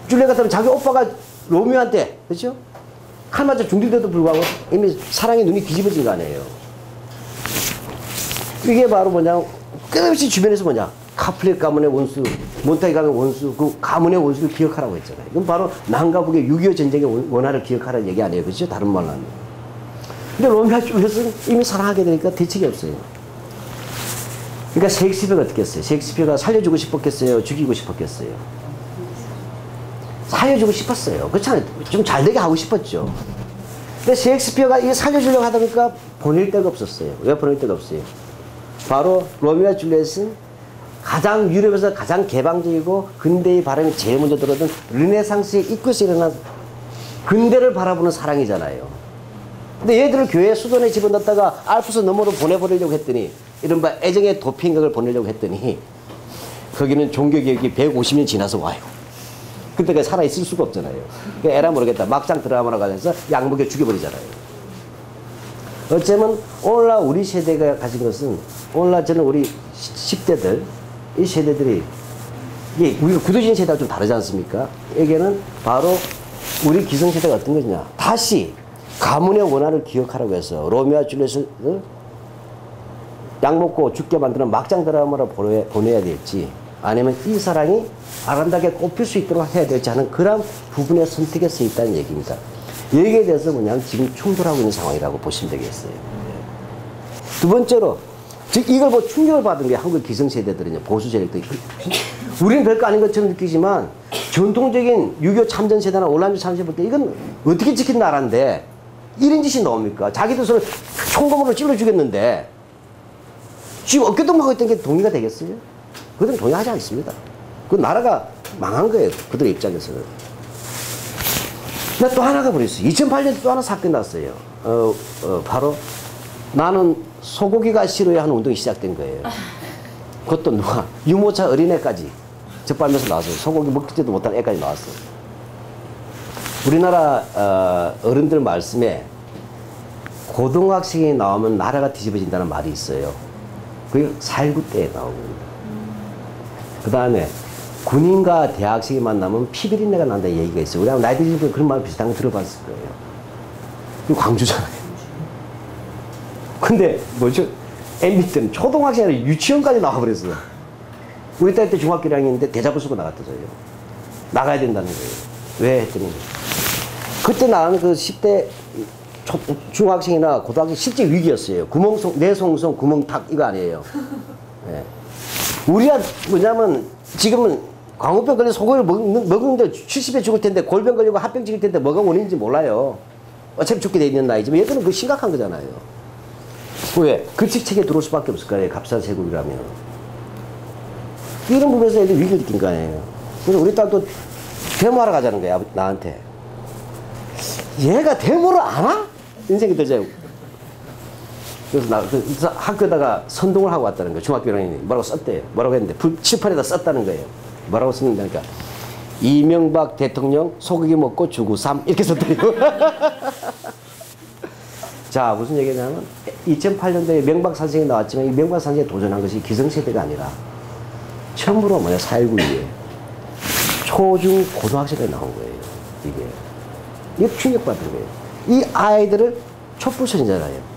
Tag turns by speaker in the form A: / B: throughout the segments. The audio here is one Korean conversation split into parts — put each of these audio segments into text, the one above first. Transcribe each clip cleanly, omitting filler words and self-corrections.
A: 줄리엣 같으면 자기 오빠가 로미오한테, 그렇죠? 칼 맞아 중딜돼도 불구하고 이미 사랑의 눈이 뒤집어진 거 아니에요. 이게 바로 뭐냐, 끝없이 주변에서 뭐냐, 카플렛 가문의 원수, 몬타기 가문의 원수, 그 가문의 원수를 기억하라고 했잖아요. 이건 바로 남과 북의 6.25 전쟁의 원한을 기억하라는 얘기 아니에요. 그렇죠? 다른 말로 하면. 근데 로미오와 줄리엣은 이미 사랑하게 되니까 대책이 없어요. 그러니까 셰익스피어가 어떻게 했어요? 셰익스피어가 살려주고 싶었겠어요? 죽이고 싶었겠어요? 살려주고 싶었어요. 그렇잖아요. 좀 잘되게 하고 싶었죠. 근데 셰익스피어가 이거 살려주려고 하다 보니까 보낼 데가 없었어요. 왜 보낼 데가 없어요? 바로 로미오와 줄리엣은 가장 유럽에서 가장 개방적이고 근대의 바람이 제일 먼저 들어오던 르네상스의 입구에서 일어난 근대를 바라보는 사랑이잖아요. 근데 얘들을 교회 수도원에 집어넣었다가 알프스 너머로 보내버리려고 했더니 이른바 애정의 도피행각을 보내려고 했더니 거기는 종교개혁이 150년 지나서 와요. 그때까지 살아있을 수가 없잖아요. 그러니까 에라 모르겠다. 막장 드라마로 가서 양목에 죽여버리잖아요. 어쩌면 오늘날 우리 세대가 가진 것은 오늘날 저는 우리 10대들 이 세대들이 이게 우리가 구도진 세대가 좀 다르지 않습니까? 여기에는 바로 우리 기성세대가 어떤 거냐. 다시 가문의 원한을 기억하라고 해서 로미오와 줄리엣을 약 먹고 죽게 만드는 막장 드라마로 보내야 될지 아니면 이 사랑이 아름답게 꽃필 수 있도록 해야 될지 하는 그런 부분의 선택에 서 있다는 얘기입니다. 여기에 대해서 뭐냐면 지금 충돌하고 있는 상황이라고 보시면 되겠어요. 두 번째로 즉 이걸 뭐 충격을 받은 게 한국 기성세대들은요. 보수 세력들이 우리는 별거 아닌 것처럼 느끼지만 전통적인 6.25 참전세대나 올남주 참전세 볼 때 이건 어떻게 지킨 나라인데 이런 짓이 나옵니까? 자기들 손을 총검으로 찔러 죽였는데 지금 어깨동무하고 있던 게 동의가 되겠어요? 그들은 동의하지 않습니다. 그 나라가 망한 거예요. 그들의 입장에서는. 또 하나가 버렸어요. 2008년에 또 하나 사건이 났어요. 바로 나는 소고기가 싫어야 하는 운동이 시작된 거예요. 그것도 누가 유모차 어린애까지 적발면서 나왔어요. 소고기 먹지도 못한 애까지 나왔어요. 우리나라 어른들 말씀에 고등학생이 나오면 나라가 뒤집어진다는 말이 있어요. 그게 4.19 때에 나오고 그 다음에 군인과 대학생이 만나면 피비린내가 난다는 얘기가 있어요. 우리 나이 드신 분 그런 말 비슷한 거 들어봤을 거예요. 이거 광주잖아요. 근데 뭐죠? MB 때는 초등학생이 아니라 유치원까지 나와버렸어요. 우리 딸 때 중학교 1학년인데 대자보 쓰고 나갔대요. 나가야 된다는 거예요. 왜 했더니 그때 나는 그 10대 중학생이나 고등학생 실제 위기였어요. 내송성 구멍탁 이거 아니에요. 네. 우리가 뭐냐면 지금은 광우병 걸려 소고기를 먹는데 70에 죽을 텐데 골병 걸리고 합병 찍을 텐데 뭐가 원인인지 몰라요. 어차피 죽게 돼 있는 나이지만 얘들은 그거 심각한 거잖아요. 왜? 그 직책에 들어올 수밖에 없을 거예요. 값싼 세국이라면. 이런 부분에서 애들이 위기를 느낀 거 아니에요. 그래서 우리 딸도 데모하러 가자는 거야, 나한테. 얘가 데모를 안 와? 인생이 들잖아요. 그래서 학교에다가 선동을 하고 왔다는 거예요. 중학교 1학년이. 뭐라고 썼대요. 뭐라고 했는데, 칠판에다 썼다는 거예요. 뭐라고 썼는다니까. 이명박 대통령 소고기 먹고 주구삼. 이렇게 썼대요. 자, 무슨 얘기냐면, 2008년도에 명박 선생이 나왔지만, 이 명박 선생이 도전한 것이 기성세대가 아니라, 처음으로 4.19 이후에 초중 고등학생까지 나온 거예요. 이게 충격받은 거예요. 이 아이들을 촛불소년이잖아요.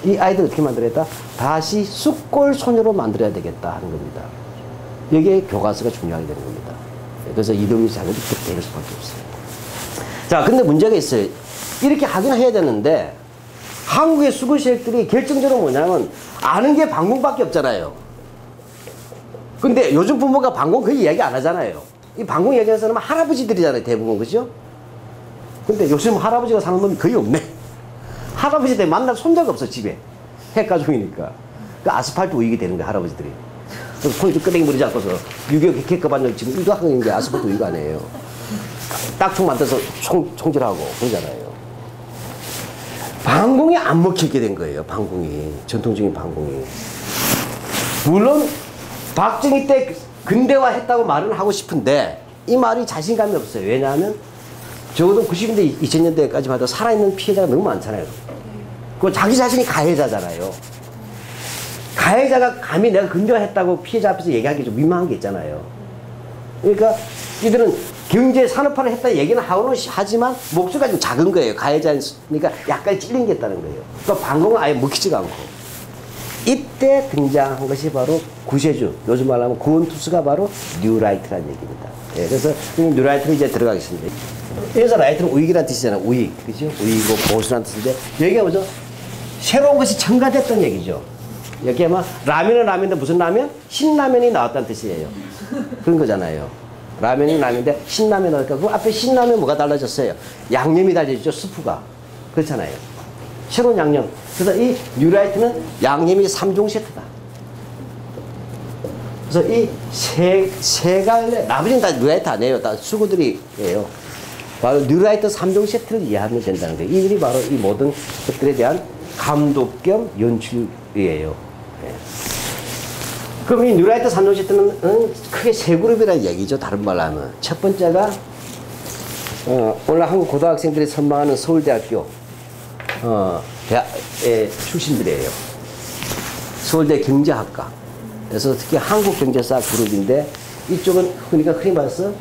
A: 이 아이들 어떻게 만들어야겠다? 다시 쑥골 소녀로 만들어야 되겠다 하는 겁니다. 여기에 교과서가 중요하게 되는 겁니다. 그래서 이동희 자격이 그렇게 될 수밖에 없어요. 자, 근데 문제가 있어요. 이렇게 하긴 해야 되는데 한국의 수구 세력들이 결정적으로 뭐냐면 아는 게 방공밖에 없잖아요. 근데 요즘 부모가 방공 거의 이야기 안 하잖아요. 이 방공 얘기하는 사람은 할아버지들이잖아요, 대부분. 그죠? 근데 요즘 할아버지가 사는 놈이 거의 없네. 할아버지 때 만날 손자가 없어, 집에. 핵가족이니까. 그 아스팔트 우익이 되는 거야, 할아버지들이. 그래서 손이 좀 끄댕이 부리지 않고서 6.25 핵가반역 지금 1학년인데 아스팔트 우익 아니에요. 딱총 만들어서 총질하고 그러잖아요. 방공이 안 먹히게 된 거예요, 방공이. 전통적인 방공이. 물론, 박정희 때 근대화했다고 말은 하고 싶은데, 이 말이 자신감이 없어요. 왜냐하면, 적어도 90년대, 2000년대까지만 해도 살아있는 피해자가 너무 많잖아요. 그 자기 자신이 가해자잖아요. 가해자가 감히 내가 근대화했다고 피해자 앞에서 얘기하기 좀 민망한 게 있잖아요. 그러니까 이들은 경제 산업화를 했다 얘기는 하고는 하지만 목소리가 좀 작은 거예요. 가해자 그러니까 약간 찔린 게 있다는 거예요. 또 방공은 아예 먹히지가 않고. 이때 등장한 것이 바로 구세주, 요즘 말로 하면 구원투수가 바로 뉴라이트라는 얘기입니다. 예, 그래서 뉴라이트로 이제 들어가겠습니다. 여기서 라이트는 우익이라는 뜻이잖아요. 우익, 그죠? 우익이고 보수라는 뜻인데 여기가 뭐죠? 새로운 것이 첨가됐던 얘기죠. 여기 아마 라면은 라면인데 무슨 라면? 신라면이 나왔다는 뜻이에요. 그런 거잖아요. 라면이 라면인데 신라면 나오니까 그 앞에 신라면 뭐가 달라졌어요? 양념이 달라졌죠. 스프가. 그렇잖아요. 새로운 양념. 그래서 이 뉴라이트는 양념이 3종 세트다. 그래서 이 세 갈래, 나머지는 다 뉴라이트 아니에요. 다 수구들이에요. 바로 뉴라이트 3종 세트를 이해하면 된다는 거예요. 이들이 바로 이 모든 것들에 대한 감독 겸 연출이에요. 네. 그럼 이 뉴라이트 3종 세트는 크게 세 그룹이라는 얘기죠. 다른 말로 하면. 첫 번째가 오늘 한국 고등학생들이 선망하는 서울대학교 대학의 출신들이에요. 서울대 경제학과. 그래서 특히 한국경제사 그룹인데 이쪽은 그러니까 흔히 말해서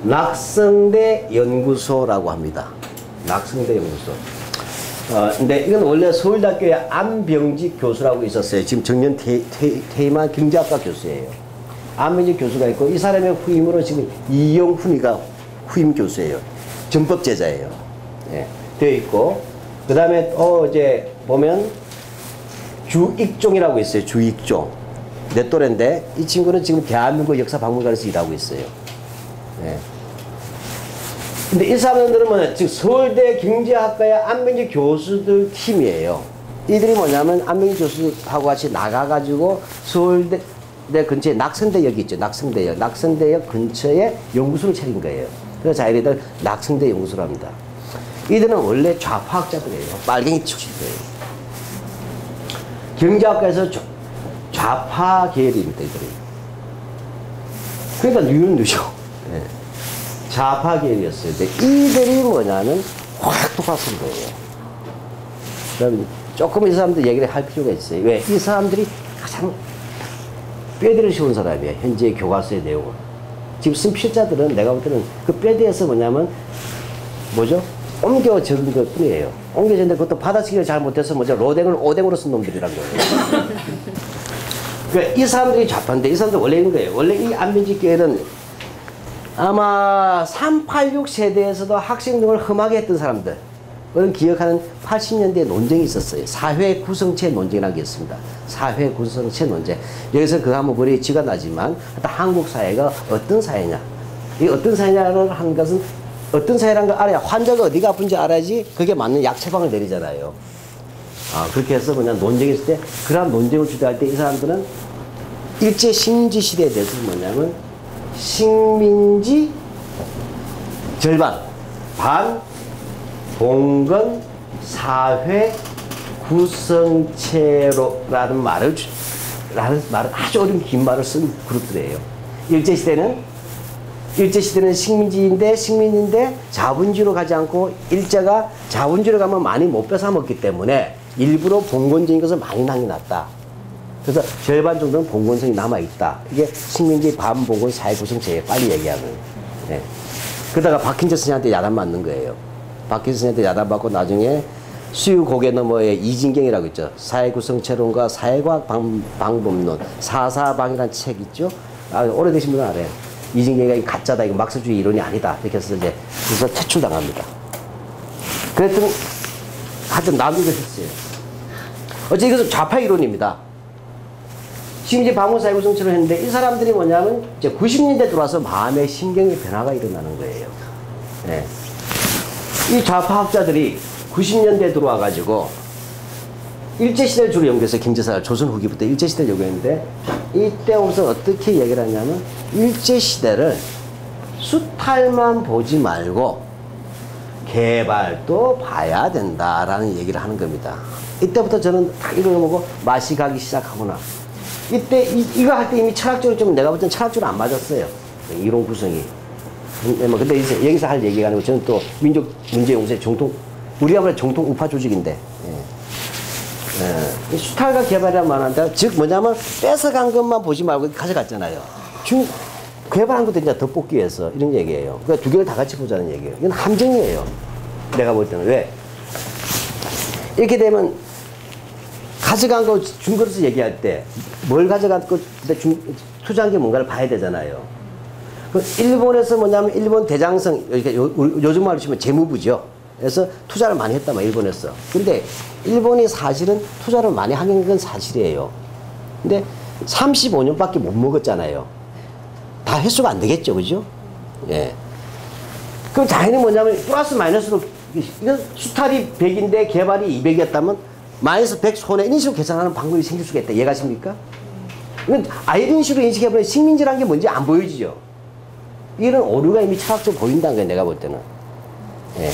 A: 낙성대 연구소라고 합니다. 낙성대 연구소. 근데 이건 원래 서울대학교에 안병직 교수라고 있었어요. 지금 정년 퇴임한 경제학과 교수예요. 안병직 교수가 있고 이 사람의 후임으로 지금 이영훈이가 후임 교수예요. 전법 제자예요. 예, 되어 있고 그 다음에 이제 보면 주익종이라고 있어요. 주익종. 내 또래인데 이 친구는 지금 대한민국 역사박물관에서 일하고 있어요. 예. 근데 이 사람들은 뭐냐, 즉 서울대 경제학과의 안병직 교수들 팀이에요. 이들이 뭐냐면 안병직 교수하고 같이 나가가지고 서울대 근처에 낙성대역이 있죠. 낙성대역. 낙성대역 근처에 연구소를 차린 거예요. 그래서 자기들 낙성대 연구소를 합니다. 이들은 원래 좌파학자들이에요. 빨갱이 출신들이에요. 경제학과에서 좌파 계열입니다. 이들이. 그러니까 뉴죠. 네. 좌파 계열이었어요. 근데 이들이 뭐냐면 확 똑같은 거예요. 그럼 조금 이 사람들 얘기를 할 필요가 있어요. 왜? 이 사람들이 가장 뼈대를 씌운 사람이에요. 현재 교과서의 내용은. 지금 쓴 필자들은 내가 볼 때는 그 뼈대에서 뭐냐면 뭐죠? 옮겨 적은 것 뿐이에요. 옮겨 적는데 그것도 받아치기를 잘못해서 뭐죠? 로댕을 오댕으로 쓴 놈들이란 거예요. 그러니까 이 사람들이 좌파인데 이 사람들 원래 있는 거예요. 원래 이 안병직 교회는 아마 386 세대에서도 학생 등을 험하게 했던 사람들. 그런 기억하는 80년대에 논쟁이 있었어요. 사회 구성체 논쟁이라는 게 있습니다. 사회 구성체 논쟁. 여기서 그거 한번 머리에 쥐가 나지만 한국 사회가 어떤 사회냐. 이 어떤 사회냐를 하는 것은 어떤 사회라는 걸 알아야 환자가 어디가 아픈지 알아야지 그게 맞는 약 처방을 내리잖아요. 그렇게 해서 그냥 논쟁이 있을 때 그런 논쟁을 주도할 때 이 사람들은 일제 식민지 시대에 대해서 뭐냐면 식민지 절반 반 봉건 사회 구성체로라는 말을 아주 어려운 긴 말을 쓴 그룹들이에요. 일제시대는 식민지인데 자본주의로 가지 않고 일제가 자본주의로 가면 많이 못 뺏어 먹기 때문에 일부러 봉건적인 것을 많이 남겨놨다. 그래서 절반 정도는 봉건성이 남아있다. 이게 식민지 반봉건 사회구성체에 빨리 얘기하는. 네. 그러다가 박힌재 선생한테 야단 맞는 거예요. 박힌재 선생한테 야단 받고 나중에 수유 고개 너머에 이진경이라고 있죠. 사회구성체론과 사회과학 방법론, 사사방이라는 책 있죠. 오래되신 분은 알아요. 이진경이 가짜다, 이거 막스주의 이론이 아니다. 이렇게 해서 이제 그래서 퇴출당합니다. 그랬더니 하여튼 나누게 했어요. 어째 이것은 좌파 이론입니다. 지금 이제 방문사회구성체를 했는데 이 사람들이 뭐냐면 이제 90년대 들어와서 마음의 심경의 변화가 일어나는 거예요. 네. 이 좌파학자들이 90년대 들어와가지고 일제시대를 주로 연구해서 경제사를 조선 후기부터 일제시대를 연구했는데 이때부터 어떻게 얘기를 하냐면 일제시대를 수탈만 보지 말고 개발도 봐야 된다라는 얘기를 하는 겁니다. 이때부터 저는 딱 이걸 보고 맛이 가기 시작하구나. 이때 이거 할 때 이미 철학적으로 좀 내가 볼 땐 철학적으로 안 맞았어요. 이론 구성이. 근데 이제 여기서 할 얘기가 아니고 저는 또 민족 문제 용서의 우리가 말해 정통 우파 조직인데. 수탈과 개발이란 말한다. 즉 뭐냐면 뺏어간 것만 보지 말고 가져갔잖아요. 개발한 것도 이제 더 뽑기 위해서 이런 얘기예요. 그러니까 두 개를 다 같이 보자는 얘기예요. 이건 함정이에요. 내가 볼 때는. 왜? 이렇게 되면 가져간 거 준 것에서 얘기할 때 뭘 가져간 거 투자한 게 뭔가를 봐야 되잖아요. 그 일본에서 뭐냐면 일본 대장성, 요즘 말로 치면 재무부죠. 그래서 투자를 많이 했다, 막 일본에서. 근데 일본이 사실은 투자를 많이 하는 건 사실이에요. 근데 35년밖에 못 먹었잖아요. 다 횟수가 안 되겠죠, 그죠? 예. 그럼 당연히 뭐냐면 플러스 마이너스로 이건 수탈이 100인데 개발이 200이었다면 마이너스 100 손해 이런 식으로 계산하는 방법이 생길 수가 있다. 이해가십니까? 이건 아예 이런 식으로 인식해보면 식민지라는 게 뭔지 안 보여지죠. 이런 오류가 이미 철학적으로 보인다는 거예요, 내가 볼 때는. 예.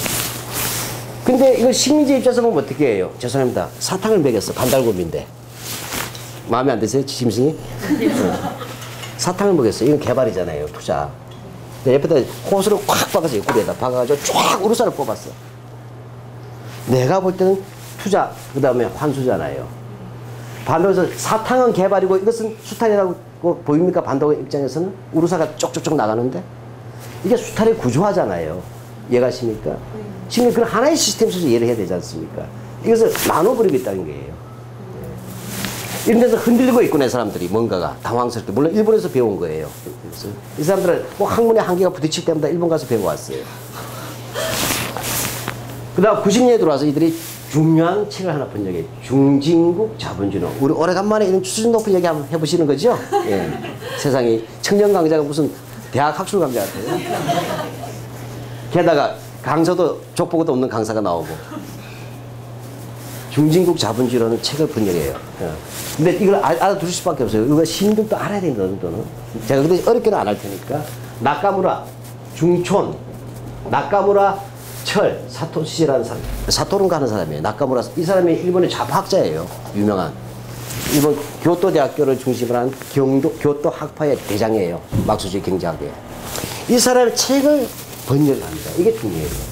A: 근데 이거 식민지 입장에서 보면 어떻게 해요? 죄송합니다. 사탕을 먹였어. 반달곰인데. 마음에 안 드세요? 짐승이? 사탕을 먹였어. 이건 개발이잖아요, 투자. 옆에다 호수를 콱 박아서 옆구리에다 박아가지고 쫙 우루사를 뽑았어. 내가 볼 때는 투자, 그 다음에 환수잖아요. 반대로 사탕은 개발이고 이것은 수탈이라고 보입니까? 반도의 입장에서는 우루사가 쪽쪽쪽 나가는데 이게 수탈의 구조화잖아요. 이해가십니까? 지금 그런 하나의 시스템 속에서 이해를 해야 되지 않습니까? 이것을 나눠버리고 있다는 거예요. 이런 데서 흔들리고 있구나, 사람들이. 뭔가가 당황스럽게. 물론 일본에서 배운 거예요. 그래서 이 사람들은 꼭 학문의 한계가 부딪힐 때마다 일본 가서 배워왔어요. 그 다음 90년에 들어와서 이들이 중요한 책을 하나 본 적이 중진국 자본주의. 우리 오래간만에 이런 수준 높은 얘기 한번 해보시는 거죠? 예. 세상에 청년 강자가 무슨 대학 학술 강자 같아요. 게다가 강사도 족보도 없는 강사가 나오고. 중진국 자본주의라는 책을 본 적이에요. 근데 이걸 알아두실 수밖에 없어요. 이거 시민들도 알아야 되는 정도는. 제가 근데 어렵게는 안 할 테니까. 나카무라, 중촌, 나카무라, 철, 사토시라는 사람. 사토론가 하는 사람이에요. 나카무라. 이 사람이 일본의 좌파학자예요. 유명한. 일본 교토 대학교를 중심으로 한 교토 학파의 대장이에요. 막수주의 경제학에. 이 사람의 책을 번역을 합니다. 이게 중요해요.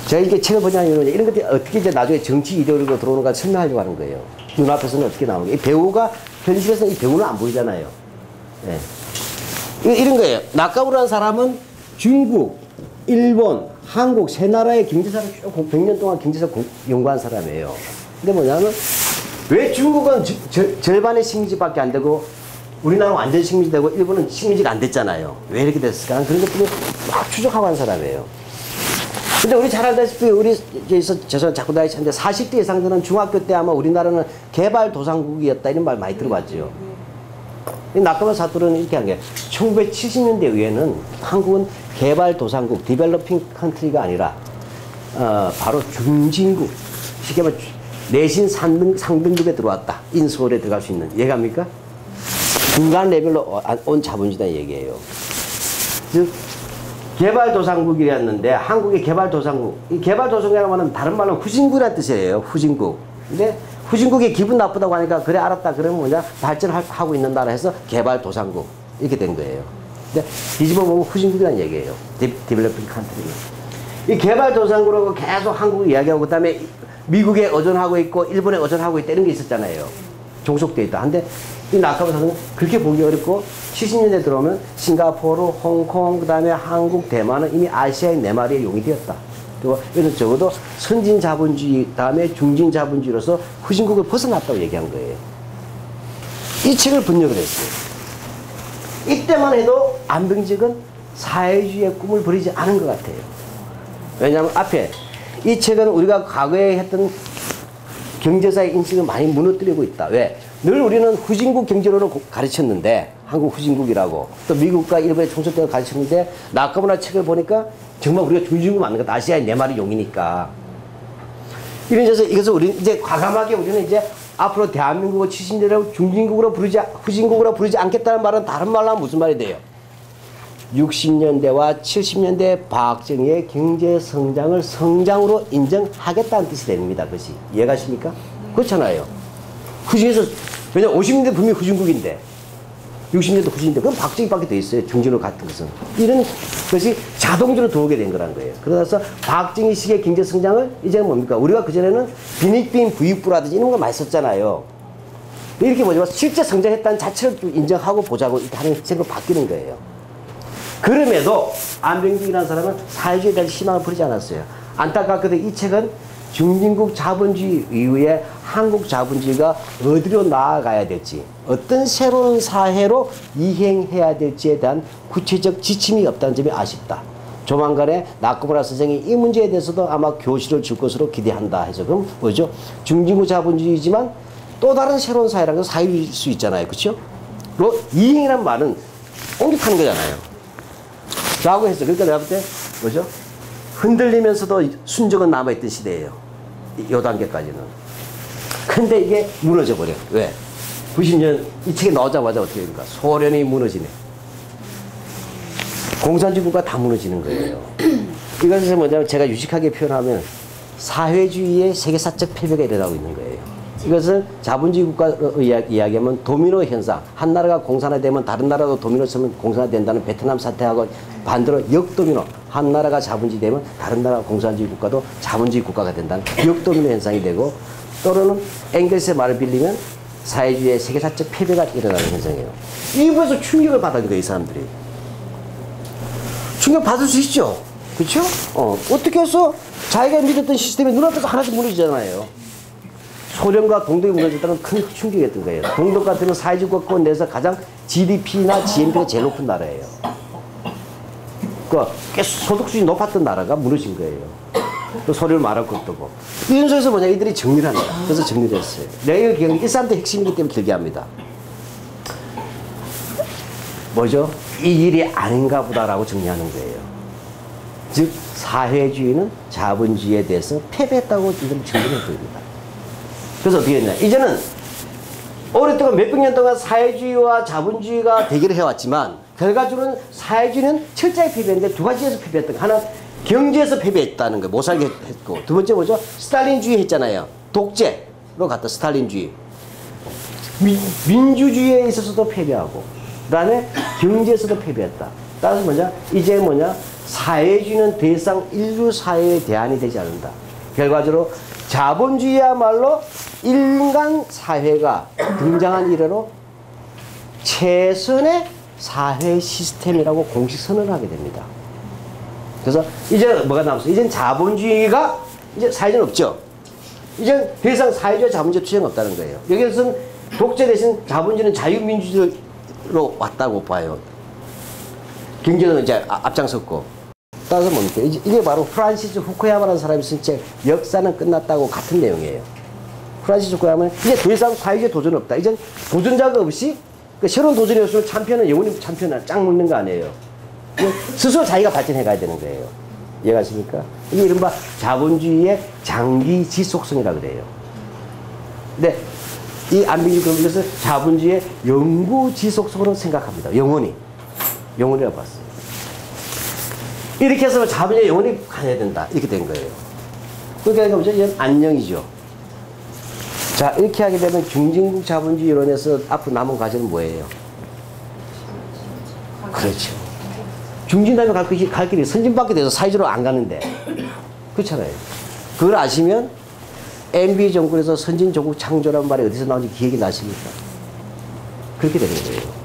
A: 제가 이렇게 책을 번역하는 이유는 이런 것들이 어떻게 이제 나중에 정치 이데올로기로 들어오는가 설명하려고 하는 거예요. 눈앞에서는 어떻게 나오는 거예요. 이 배우가, 현실에서는 이 배우는 안 보이잖아요. 예. 이런 거예요. 나카무라는 사람은 중국, 일본, 한국 세 나라의 경제사를 쭉 100년 동안 경제사 연구한 사람이에요. 근데 뭐냐면 왜 중국은 절반의 식민지밖에 안 되고 우리나라는 완전 식민지 되고 일본은 식민지가 안 됐잖아요. 왜 이렇게 됐을까? 그런 것들을 막 추적하고 한 사람이에요. 근데 우리 잘 알다시피 우리 죄송합니다. 자꾸 나이 차는데 40대 이상 되는 중학교 때 아마 우리나라는 개발도상국이었다 이런 말 많이 들어봤죠. 나카무라 사토는 이렇게 한 게 1970년대 이후에는 한국은 개발도상국, 디벨로핑 컨트리가 아니라 바로 중진국, 쉽게 말하면 내신 상등급에 들어왔다. 인서울에 들어갈 수 있는. 이해갑니까? 중간 레벨로 온 자본주의라는 얘기예요. 즉 개발도상국이었는데 한국의 개발도상국. 이 개발도상국이라고 하면 다른 말로 후진국이라는 뜻이에요. 후진국. 근데 후진국이 기분 나쁘다고 하니까 그래 알았다. 그러면 뭐냐 발전하고 있는 나라 해서 개발도상국 이렇게 된 거예요. 근데 뒤집어 보면 후진국이라는 얘기예요. 디벨로핑 컨트리. 이 개발도상국으로 계속 한국 이야기하고 그다음에 미국에 의존하고 있고 일본에 의존하고 있다 이런 게 있었잖아요. 종속돼 있다. 근데 이 나카무라는 그렇게 보기 어렵고 70년대 들어오면 싱가포르, 홍콩, 그다음에 한국, 대만은 이미 아시아의 네 마리의 용이 되었다. 그래서 적어도 선진 자본주의 다음에 중진 자본주의로서 후진국을 벗어났다고 얘기한 거예요. 이 책을 번역을 했어요. 이때만 해도 안병직은 사회주의의 꿈을 버리지 않은 것 같아요. 왜냐하면 앞에 이 책은 우리가 과거에 했던 경제사의 인식을 많이 무너뜨리고 있다. 왜? 늘 우리는 후진국 경제론을 가르쳤는데 한국 후진국이라고 또 미국과 일본의 총선 때를 가르쳤는데 나카무라 책을 보니까 정말 우리가 중진국 맞는 것 아시아의 네 마리 용이니까 이래서 이것을 우리 이제 과감하게 우리는 이제 앞으로 대한민국을 70년대로 중진국으로 부르지 후진국으로 부르지 않겠다는 말은 다른 말로 하면 무슨 말이 돼요? 60년대와 70년대 박정희의 경제 성장을 성장으로 인정하겠다는 뜻이 됩니다. 그것이 이해가십니까? 그렇잖아요. 후진에서 왜냐면 50년대 분명히 후진국인데 60년대 후진인데 그건 박정희밖에 돼 있어요. 중진으로 같은 것은 이런 것이 자동적으로 들어오게 된 거란 거예요. 그래서 박정희식의 경제 성장을 이제는 뭡니까? 우리가 그전에는 빈익빈 부익부라든지 이런 거 많이 썼잖아요. 이렇게 뭐죠? 실제 성장했다는 자체를 또 인정하고 보자고 이렇게 하는 생각으로 바뀌는 거예요. 그럼에도 안병직이라는 사람은 사회주의에 대한 희망을 버리지 않았어요. 안타깝게도 이 책은 중진국 자본주의 이후에 한국 자본주의가 어디로 나아가야 될지, 어떤 새로운 사회로 이행해야 될지에 대한 구체적 지침이 없다는 점이 아쉽다. 조만간에 나쿠무라 선생이 이 문제에 대해서도 아마 교실을 줄 것으로 기대한다 해서, 그럼 뭐죠? 중진국 자본주의지만 또 다른 새로운 사회라는 건 사회일 수 있잖아요. 그렇죠? 이행이란 말은 옹립하는 거잖아요. 라고 했어. 그러니까 내가 볼 때 뭐죠? 흔들리면서도 순정은 남아있던 시대예요. 요 단계까지는. 근데 이게 무너져 버려. 왜? 90년 이 책이 나오자마자 어떻게 됩니까? 소련이 무너지네. 공산주의 국가 다 무너지는 거예요. 이것은 뭐냐면 제가 유식하게 표현하면 사회주의의 세계사적 패배가 일어나고 있는 거예요. 이것은 자본주의 국가로 이야기하면 도미노 현상. 한 나라가 공산화되면 다른 나라도 도미노 쓰면 공산화된다는 베트남 사태하고 반대로 역도미노. 한 나라가 자본주의 되면 다른 나라 공산주의 국가도 자본주의 국가가 된다는 역도미노 현상이 되고, 또는 앵겔스의 말을 빌리면 사회주의의 세계사적 패배가 일어나는 현상이에요. 이 부분에서 충격을 받은 거예요, 이 사람들이. 충격 받을 수 있죠. 그렇죠? 어떻게 해서 자기가 믿었던 시스템이 눈앞에서 하나씩 무너지잖아요. 소련과 동독이 무너졌다는 큰 충격이었던 거예요. 동독 같은 사회주의 국가 내에서 가장 GDP나 GNP가 제일 높은 나라예요. 꽤 소득수준이 높았던 나라가 무너진 거예요. 또 소련을 말할 것도 없고. 이런 속에서 뭐냐, 이들이 정리를 합니다. 그래서 정리를 했어요. 내가 이걸 이 사람들 핵심이기 때문에 길게 합니다. 뭐죠? 이 일이 아닌가 보다라고 정리하는 거예요. 즉, 사회주의는 자본주의에 대해서 패배했다고 이들은 정리를 해버립니다. 그래서 어떻게 했냐. 이제는 오랫동안 몇백 년 동안 사회주의와 자본주의가 대결을 해왔지만, 결과적으로는 사회주의는 철저하게 패배했는데 두 가지에서 패배했던 거. 하나, 경제에서 패배했다는 거, 못 살게 했고, 두 번째 뭐죠? 스탈린주의 했잖아요. 독재로 갔다, 스탈린주의. 민주주의에 있어서도 패배하고, 그 다음에 경제에서도 패배했다. 따라서 뭐냐? 이제 뭐냐? 사회주의는 더 이상 인류 사회의 대안이 되지 않는다. 결과적으로 자본주의야말로 인간 사회가 등장한 이래로 최선의 사회 시스템이라고 공식 선언을 하게 됩니다. 그래서 이제 뭐가 남았어요? 이젠 자본주의가 이제 사회주의는 없죠. 이제 더 이상 사회주의와 자본주의 투쟁은 없다는 거예요. 여기서는 독재 대신 자본주의는 자유민주주의로 왔다고 봐요. 경제는 이제 앞장섰고. 따라서 뭡니까? 이게 바로 프란시스 후쿠야마라는 사람이 쓴 책 역사는 끝났다고 같은 내용이에요. 프란시스 후쿠야마는 이제 더 이상 사회주의 도전은 없다. 이제 도전자가 없이 새로운 도전이 없으면 챔피언은 영원히 챔피언을 짱 먹는 거 아니에요. 스스로 자기가 발전해 가야 되는 거예요. 이해가십니까? 이게 이른바 자본주의의 장기 지속성이라고 그래요. 근데 이 안병직 그런 것을 자본주의의 영구 지속성으로 생각합니다. 영원이라고 봤어요. 이렇게 해서 자본주의 영원히 가야 된다. 이렇게 된 거예요. 그러니까 뭐죠? 이건 안녕이죠. 자, 이렇게 하게 되면 중진국 자본주의 이론에서 앞으로 남은 과제는 뭐예요? 그렇죠. 중진다면 갈 길이 선진밖에 돼서 사회주의로 안 가는데. 그렇잖아요. 그걸 아시면 MB 정권에서 선진조국 창조라는 말이 어디서 나온지 기억이 나십니까? 그렇게 되는 거예요.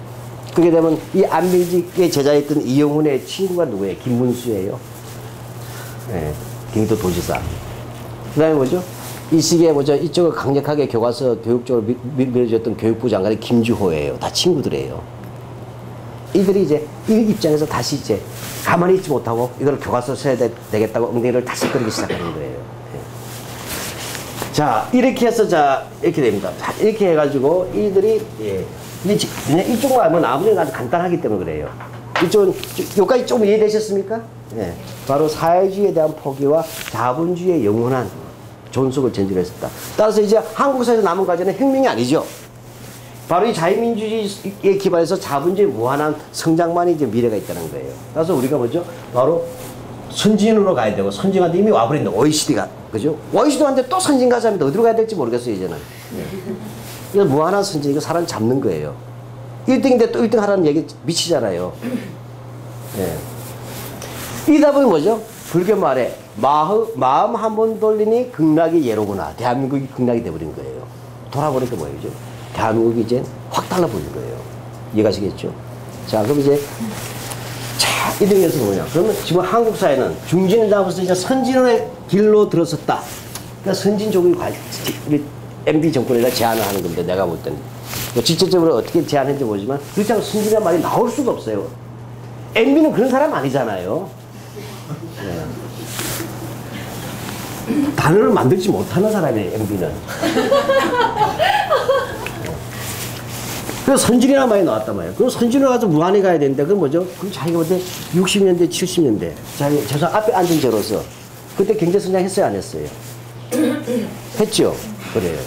A: 그렇게 되면 이 안병직의 제자였던 이영훈의 친구가 누구예요? 김문수예요. 네, 경기도 도지사. 그 다음에 뭐죠? 이 시기에 뭐죠? 이쪽을 강력하게 교과서 교육적으로 밀어줬던 교육부 장관이 김주호예요. 다 친구들이에요. 이들이 이제 이 입장에서 다시 이제 가만히 있지 못하고 이걸 교과서 써야 되겠다고 엉덩이를 다시 끓이기 시작하는 거예요. 예. 자, 이렇게 해서 이렇게 됩니다. 자, 이렇게 해가지고 이들이, 예. 이쪽만 알면 아무리 아주 간단하기 때문에 그래요. 이쪽은, 여기까지 좀 이해되셨습니까? 예. 바로 사회주의에 대한 포기와 자본주의의 영원한 존속을 전제했었다. 따라서 이제 한국사에서 남은 과제는 혁명이 아니죠. 바로 이 자유민주주의에 기반해서 자본주의 무한한 성장만이 이제 미래가 있다는 거예요. 따라서 우리가 뭐죠? 바로 선진으로 가야 되고, 선진한테 이미 와버린 OECD가, 그죠? OECD한테 또 선진 가자면 어디로 가야 될지 모르겠어요, 이제는. 네. 이거 무한한 선진, 이거 사람 잡는 거예요. 1등인데 또 1등 하라는 얘기 미치잖아요. 네. 이다 보면 뭐죠? 불교 말에 마음 한 번 돌리니 극락이 예로구나. 대한민국이 극락이 돼버린 거예요. 돌아보니까 뭐예요? 대한민국이 이제 확 달라버린 거예요. 이해가시겠죠? 자, 그럼 이제, 자, 이런 것은 뭐냐. 그러면 지금 한국 사회는 중진화부터 이제 선진화의 길로 들어섰다. 그러니까 선진적인 MB 정권에다 제안을 하는 건데, 내가 볼 때는. 뭐 직접적으로 어떻게 제안했는지 모르지만, 그렇다고 선진화 말이 나올 수가 없어요. MB는 그런 사람 아니잖아요. 네. 단어를 만들지 못하는 사람이에요, MB는. 그래서 선진이라는 말이 나왔단 말이에요. 그럼 선진으로 가서 무한히 가야 되는데, 그건 뭐죠? 그럼 자기가 볼 때 60년대, 70년대. 자기, 저 앞에 앉은 저로서. 그때 경제성장 했어요, 안 했어요? 했죠? 그래요.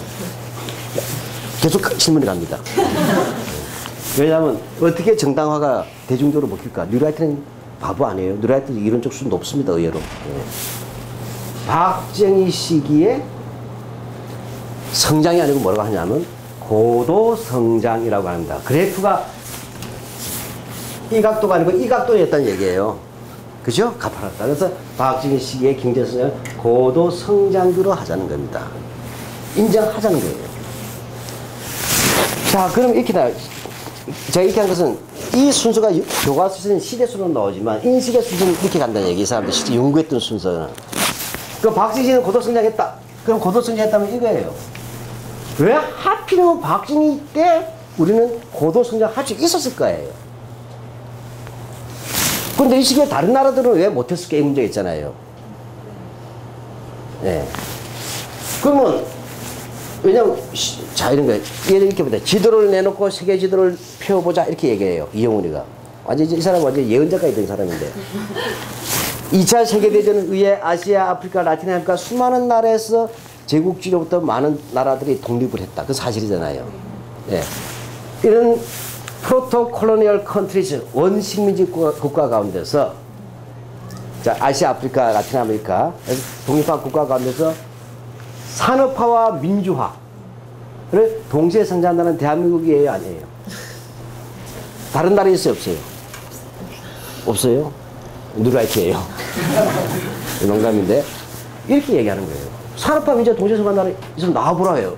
A: 계속 질문이 갑니다. 왜냐하면, 어떻게 정당화가 대중적으로 먹힐까? 뉴라이트는 바보 아니에요. 뉴라이트 이론적 수 높습니다, 의외로. 네. 박정희 시기에 성장이 아니고 뭐라고 하냐면, 고도 성장이라고 합니다. 그래프가 이 각도가 아니고 이 각도였다는 얘기예요. 그죠? 가파랐다. 그래서 박정희 시기의 경제성장을 고도 성장으로 하자는 겁니다. 인정하자는 거예요. 자, 그럼 이렇게 제가 이렇게 한 것은 이 순서가 교과서에서는 시대순으로 나오지만 인식의 순서는 이렇게 간다는 얘기. 이 사람들이 실제 연구했던 순서는. 그럼 박정희 시기는 고도 성장했다. 그럼 고도 성장했다면 이거예요. 왜 하필이면 박정희 때 우리는 고도 성장할 수 있었을 거예요. 그런데 이 시기에 다른 나라들은 왜 못했을까? 이 문제가 있잖아요. 예. 그러면, 왜냐면, 자, 이런 거예요. 이렇게 보다. 지도를 내놓고 세계 지도를 펴보자. 이렇게 얘기해요. 이영훈이가. 완전 이 사람은 완전 예언자가 있던 사람인데. 2차 세계대전을 위해 아시아, 아프리카, 라틴 아메리카 수많은 나라에서 제국주의로부터 많은 나라들이 독립을 했다. 그 사실이잖아요. 예. 이런 프로토콜로니얼 컨트리즈, 원식민지 국가 가운데서, 자, 아시아, 아프리카, 라틴 아메리카, 독립한 국가 가운데서 산업화와 민주화를 동시에 성장한다는 대한민국이에요, 아니에요? 다른 나라에 있어요, 없어요? 없어요? 뉴라이트예요. 농담인데, 이렇게 얘기하는 거예요. 산업화 민주화 동시에 성장한 나라 있으면 나와보라 해요.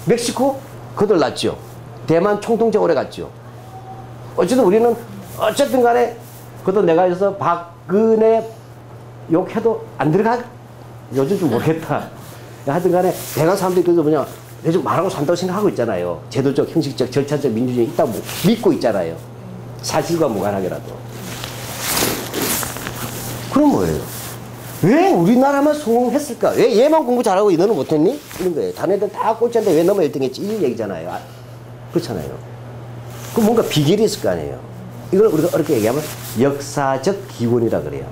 A: 멕시코? 그들 났죠. 대만 총통제 오래 갔죠. 어쨌든 우리는 어쨌든 간에 그것도 내가 해서 박근혜 욕해도 안 들어가. 요즘 좀 모르겠다. 하여튼 간에 대한 사람들이 그래도 뭐냐 요즘 말하고 산다고 생각하고 있잖아요. 제도적, 형식적, 절차적 민주주의 있다고 믿고 있잖아요. 사실과 무관하게라도. 그럼 뭐예요? 왜 우리나라만 성공했을까? 왜 얘만 공부 잘하고 너는 못했니? 이런 거예요. 다른 애들 다 꼴찌인데 왜 너만 1등 했지? 이 얘기잖아요. 그렇잖아요. 그럼 뭔가 비결이 있을 거 아니에요. 이걸 우리가 어렵게 얘기하면 역사적 기원이라 그래요.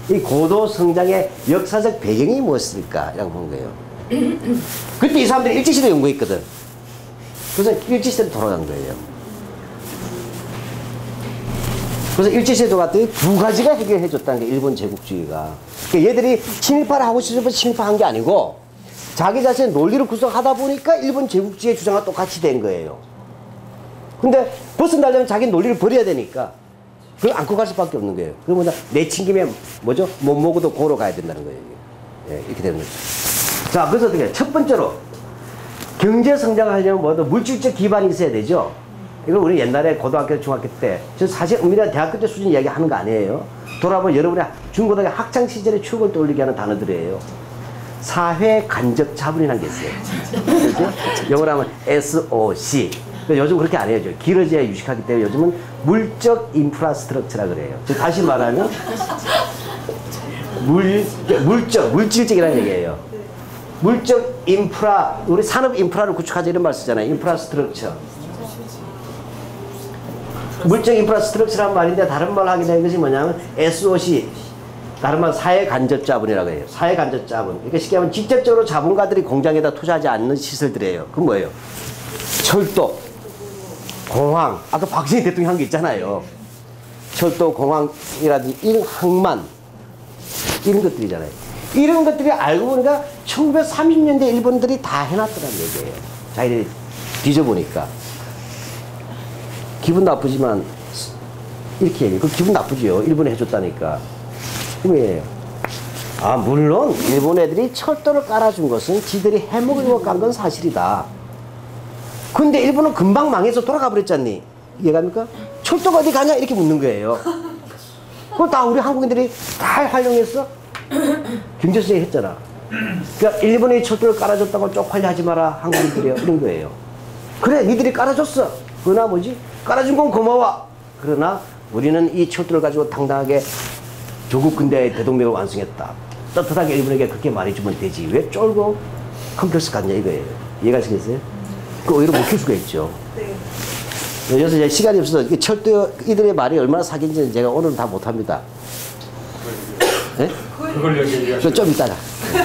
A: 이 고도 성장의 역사적 배경이 무엇일까? 라고 보는 거예요. 그때 이 사람들이 일제시대 연구했거든. 그래서 일제시대로 돌아간 거예요. 그래서 일제시대도 갔더니 두 가지가 해결해줬다는 게 일본 제국주의가. 그러니까 얘들이 친일파를 하고 싶어서 친일파한 게 아니고 자기 자신의 논리를 구성하다 보니까 일본 제국주의의 주장과 똑같이 된 거예요. 근데 벗어나려면 자기 논리를 버려야 되니까 그걸 안고 갈 수밖에 없는 거예요. 그럼 뭐냐 내친김에 뭐죠? 못 먹어도 고로 가야 된다는 거예요. 예, 이렇게 되는 거죠. 자, 그래서 어떻게 첫 번째로 경제 성장을 하려면 뭐든 물질적 기반이 있어야 되죠. 이걸 우리 옛날에 고등학교, 중학교 때, 저 사실 은밀한 대학교 때 수준 이야기 하는 거 아니에요. 돌아보면 여러분의 중고등학교 학창 시절의 추억을 떠올리게 하는 단어들이에요. 사회 간접 자본이라는 게 있어요. 그렇죠? 영어로 하면 SOC. 요즘 그렇게 안 해요. 길어져야 유식하기 때문에 요즘은 물적 인프라스트럭처라 그래요. 즉 다시 말하면 물질적이라는 얘기예요. 물적 인프라, 우리 산업 인프라를 구축하자 이런 말 쓰잖아요. 인프라스트럭처. 물적 인프라스트럭처라는 말인데 다른 말로 하게 되는 것이 뭐냐면 SOC, 다른 말 사회 간접 자본이라고 해요. 사회 간접 자본. 그러니까 쉽게 하면 직접적으로 자본가들이 공장에다 투자하지 않는 시설들이에요. 그건 뭐예요? 철도, 공항, 아까 박정희 대통령 한 게 있잖아요. 철도, 공항이라든지 이런 항만, 이런 것들이잖아요. 이런 것들이 알고 보니까 1930년대 일본들이 다 해놨더라는 얘기예요. 자기들이 뒤져보니까. 기분 나쁘지만 이렇게 얘기해요. 그 기분 나쁘지요. 일본이 해줬다니까. 왜? 아, 물론 일본 애들이 철도를 깔아준 것은 지들이 해먹으려고 깐 건 사실이다. 근데 일본은 금방 망해서 돌아가 버렸잖니. 이해갑니까? 철도가 어디 가냐? 이렇게 묻는 거예요. 그걸 다 우리 한국인들이 다 활용해서 경제수행 했잖아. 그러니까 일본이 철도를 깔아줬다고 쪽팔려 하지 마라. 한국인들이요. 이런 거예요. 그래, 니들이 깔아줬어. 그러나 뭐지? 깔아준 건 고마워. 그러나 우리는 이 철도를 가지고 당당하게 조국 근대의 대동맥을 완성했다. 떳떳하게 일본에게 그렇게 말해주면 되지. 왜 쫄고 컴플렉스 갖냐 이거예요. 이해가시겠어요? 그 오히려 못 킬 수가 있죠.
B: 네.
A: 그래서 이제 시간이 없어서 철도 이들의 말이 얼마나 사기인지는 제가 오늘은 다 못합니다. 네?
C: 그걸 얘기하시죠.
A: 좀 이따가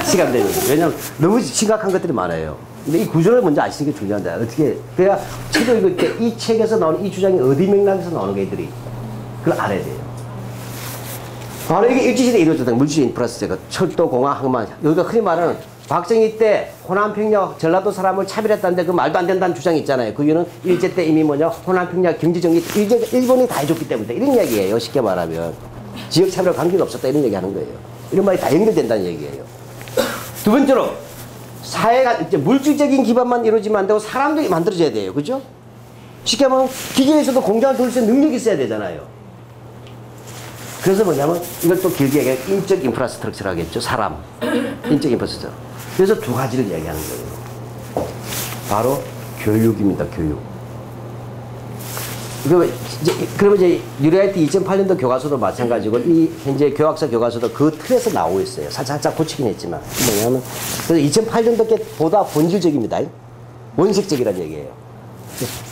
A: 시간 되면. 왜냐면 너무 심각한 것들이 많아요. 근데 이 구조를 먼저 아시는 게 중요한데 어떻게 그래야 책을 읽을 때 이 책에서 나오는 이 주장이 어디 맥락에서 나오는 게 애들이 그걸 알아야 돼요. 바로 이게 일제시대에 이루어졌던 물질적 인프라스트럭처가 철도, 공항, 항만. 여기가 흔히 말하는 박정희 때 호남평야 전라도 사람을 차별했다는데 그 말도 안 된다는 주장이 있잖아요. 그 이유는 일제 때 이미 뭐냐 호남평야 경제정리 일본이 다 해줬기 때문에 이런 얘기예요. 쉽게 말하면 지역차별 관계가 없었다 이런 얘기하는 거예요. 이런 말이 다 연결된다는 얘기예요. 두 번째로 사회가 이제 물질적인 기반만 이루어지면 안 되고 사람들이 만들어져야 돼요. 그죠? 쉽게 말하면 기계에서도 공장을 돌릴 수 있는 능력이 있어야 되잖아요. 그래서 뭐냐면 이걸 또 길게 얘기해 인적 인프라스트럭처라고 하겠죠. 사람. 인적 인프라스트럭처. 그래서 두 가지를 얘기하는 거예요. 바로 교육입니다. 교육. 그러면 이제 뉴라이트 2008년도 교과서도 마찬가지고 이 현재 교학사 교과서도 그 틀에서 나오고 있어요. 살짝 고치긴 했지만. 뭐냐면 그래서 2008년도 게 보다 본질적입니다. 원색적이라는 얘기예요.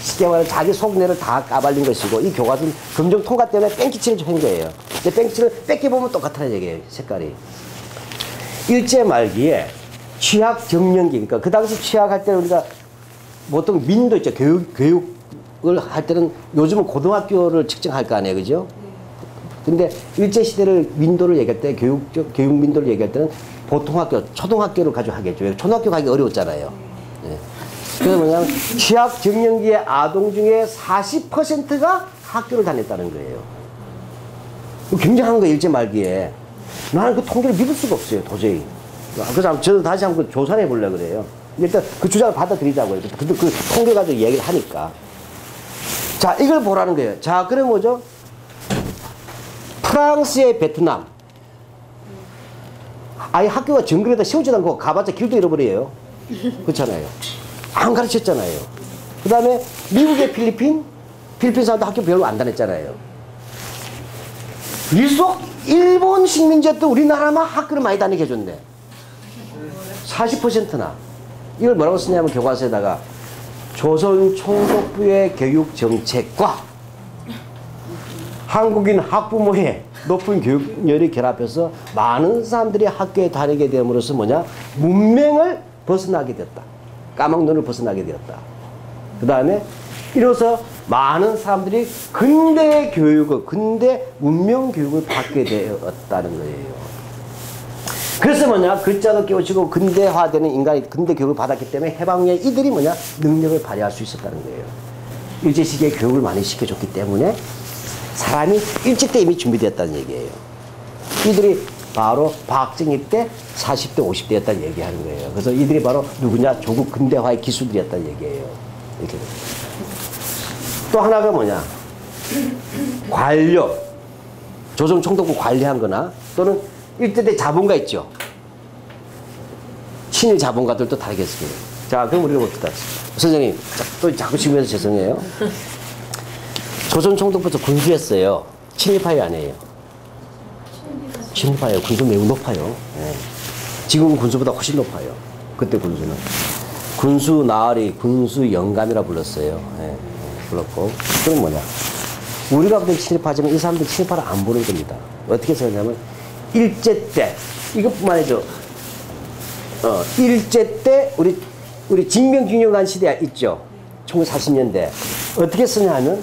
A: 쉽게 말하면 자기 속내를 다 까발린 것이고 이 교과서는 검정 통과 때문에 뺑기치를 한 거예요. 근데 뺑기치를 뺏겨보면 똑같다는 얘기예요. 색깔이. 일제 말기에 취학 정년기, 그러니까 그 당시 취학할 때는 우리가 보통 민도 있죠. 교육을 할 때는 요즘은 고등학교를 측정할 거 아니에요. 그죠? 근데 일제시대를 민도를 얘기할 때 교육 민도를 얘기할 때는 보통 학교, 초등학교를 가지고 하겠죠. 초등학교 가기 어려웠잖아요. 네. 그래서 뭐냐면 취학 정년기의 아동 중에 40%가 학교를 다녔다는 거예요. 굉장한 거예요. 일제 말기에. 나는 그 통계를 믿을 수가 없어요. 도저히. 그래서 저는 다시 한번 조사해 보려고 그래요. 일단 그 주장을 받아들이자고요. 근데 그 통계 가지고 얘기를 하니까. 자, 이걸 보라는 거예요. 자, 그럼 뭐죠? 프랑스의 베트남. 아예 학교가 정글에다 세우지도 않고 가봤자 길도 잃어버려요. 그렇잖아요. 안 가르쳤잖아요. 그 다음에 미국의 필리핀 사람도 학교 별로 안 다녔잖아요. 일속 일본 식민지였던 우리나라만 학교를 많이 다니게 해줬네. 40%나. 이걸 뭐라고 쓰냐면 교과서에다가 조선 총독부의 교육 정책과 한국인 학부모의 높은 교육열이 결합해서 많은 사람들이 학교에 다니게 됨으로써 뭐냐? 문맹을 벗어나게 됐다. 까막눈을 벗어나게 되었다. 그 다음에 이로써 많은 사람들이 근대 교육을, 근대 문명 교육을 받게 되었다는 거예요. 그래서 뭐냐? 글자도 깨우치고 근대화되는 인간이 근대 교육을 받았기 때문에 해방후에 이들이 뭐냐? 능력을 발휘할 수 있었다는 거예요. 일제시기에 교육을 많이 시켜줬기 때문에 사람이 일찍 때 이미 준비되었다는 얘기예요. 이들이 바로 박정희 때 40대, 50대였다는 얘기하는 거예요. 그래서 이들이 바로 누구냐? 조국 근대화의 기술들이었다는 얘기예요. 이렇게. 또 하나가 뭐냐? 관료. 조선 총독부 관리한 거나 또는 일제대 자본가 있죠. 친일 자본가들도 다르겠습니다. 자, 그럼 우리가 봅시다. 선생님, 또 자꾸 지면서 죄송해요. 조선 총독부에서 군수했어요. 친일파이 아니에요. 친일파예요. 군수 매우 높아요. 예. 지금 군수보다 훨씬 높아요. 그때 군수는. 군수 나으리, 군수 영감이라 불렀어요. 예. 불렀고. 그럼 뭐냐? 우리가 보던 친일파지만 이 사람들 친일파를 안 보는 겁니다. 어떻게 생각하냐면, 일제 때, 이것뿐만 아니죠. 일제 때, 우리 징병징용관 시대 있죠. 1940년대. 어떻게 쓰냐 하면,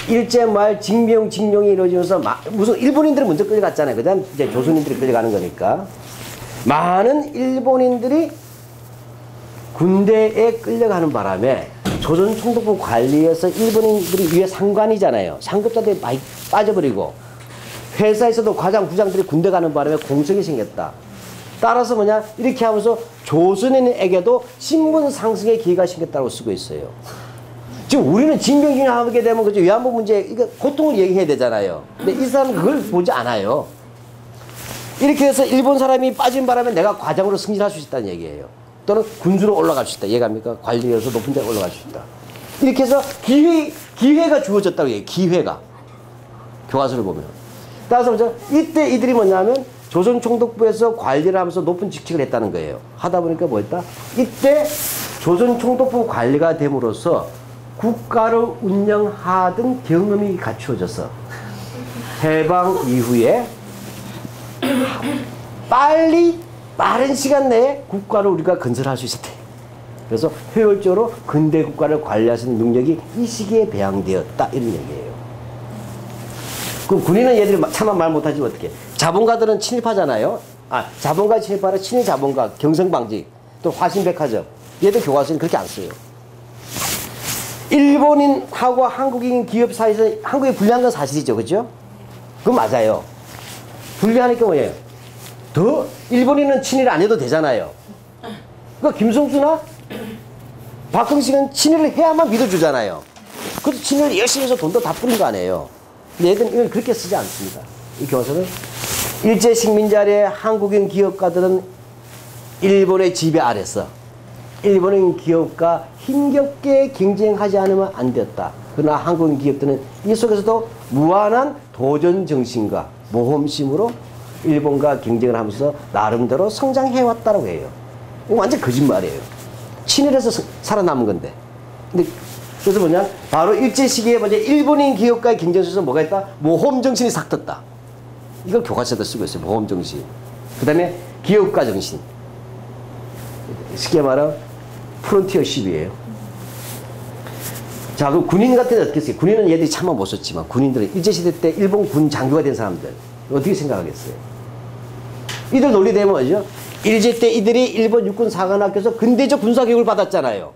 A: 일제 말 징병징용이 이루어져서 무슨 일본인들은 먼저 끌려갔잖아요. 그다음 이제 조선인들이 끌려가는 거니까. 많은 일본인들이 군대에 끌려가는 바람에 조선 총독부 관리에서 일본인들이 위에 상관이잖아요. 상급자들이 많이 빠져버리고 회사에서도 과장, 부장들이 군대 가는 바람에 공석이 생겼다. 따라서 뭐냐? 이렇게 하면서 조선인에게도 신분 상승의 기회가 생겼다고 쓰고 있어요. 지금 우리는 징병진화하게 되면 그죠? 위안부 문제, 이거 고통을 얘기해야 되잖아요. 근데 이 사람은 그걸 보지 않아요. 이렇게 해서 일본 사람이 빠진 바람에 내가 과장으로 승진할 수 있다는 얘기예요. 또는 군수로 올라갈 수 있다. 이해갑니까? 관리에서 높은 데 올라갈 수 있다. 이렇게 해서 기회가 주어졌다고 해요. 기회가. 교과서를 보면. 따라서 먼저 이때 이들이 뭐냐면 조선총독부에서 관리를 하면서 높은 직책을 했다는 거예요. 하다 보니까 뭐였다? 이때 조선총독부 관리가 됨으로써 국가를 운영하던 경험이 갖추어져서 해방 이후에 빠른 시간 내에 국가를 우리가 건설할 수 있었대. 그래서 효율적으로 근대 국가를 관리할 수 있는 능력이 이 시기에 배양되었다. 이런 얘기예요. 그럼 군인은 얘들이 차마 말 못하지 어떻게? 자본가들은 친일파잖아요. 자본가 친일파는 친일 자본가, 경성방지, 또 화신백화점. 얘들 교과서는 그렇게 안 써요. 일본인하고 한국인 기업 사이에서 한국이 불리한 건 사실이죠. 그죠? 그건 맞아요. 불리하니까 뭐예요? 더 일본인은 친일 안 해도 되잖아요. 그러니까 김성수나 박흥식은 친일을 해야만 믿어주잖아요. 그래서 친일을 열심히 해서 돈도 다 뿌린 거 아니에요. 근데 얘들은 이걸 그렇게 쓰지 않습니다. 이 교과서는 일제 식민지 아래 한국인 기업가들은 일본의 지배 아래서 일본인 기업과 힘겹게 경쟁하지 않으면 안 되었다. 그러나 한국인 기업들은 이 속에서도 무한한 도전 정신과 모험심으로 일본과 경쟁을 하면서 나름대로 성장해왔다고 해요. 이거 완전 거짓말이에요. 친일에서 살아남은 건데. 근데 그래서 뭐냐? 바로 일제 시기에 먼저 일본인 기업과의 경쟁 속에서 뭐가 있다? 모험 정신이 싹 떴다. 이걸 교과서에도 쓰고 있어요. 모험 정신. 그 다음에 기업가 정신. 쉽게 말하면 프론티어십이에요. 자, 그럼 군인 같은 데 어떻게 했어요? 군인은 얘들이 참아 못 썼지만 군인들은 일제시대 때 일본 군 장교가 된 사람들 어떻게 생각하겠어요? 이들 논리대면 뭐죠? 일제 때 이들이 일본 육군 사관학교에서 근대적 군사교육을 받았잖아요.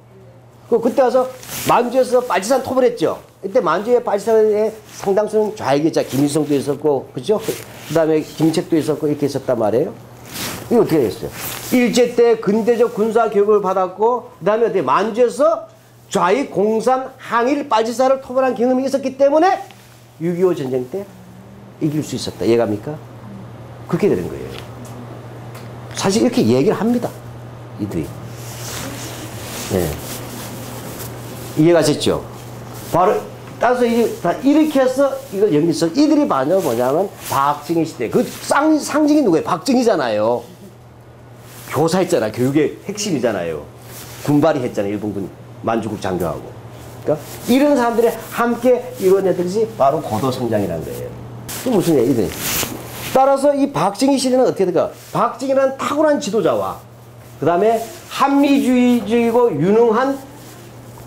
A: 그때 와서 만주에서 빨치산 토벌 했죠. 이때 만주의 빨치산의 상당수는 좌익이자 김일성도 있었고, 그죠? 그 다음에 김책도 있었고, 이렇게 있었단 말이에요. 이거 어떻게 됐어요? 일제 때 근대적 군사교육을 받았고, 그 다음에 어떻게 만주에서 좌익 공산 항일 빨치산을 토벌한 경험이 있었기 때문에 6.25 전쟁 때 이길 수 있었다. 이해갑니까? 그렇게 되는 거예요. 사실 이렇게 얘기를 합니다. 이들이. 네. 이해가셨죠? 바로, 따라서 이렇게 해서 이걸 연기해서 이들이 반영 뭐냐면 박정희 시대. 그 상징이 누구예요? 박정희잖아요. 교사했잖아. 교육의 핵심이잖아요. 군발이 했잖아요. 일본군 만주국 장교하고. 그러니까 이런 사람들이 함께 이뤄내듯이 바로 고도성장이라는 거예요. 그 무슨 얘기들? 따라서 이 박정희 시대는 어떻게 될까? 박정희라는 탁월한 지도자와 그 다음에 합리주의적이고 유능한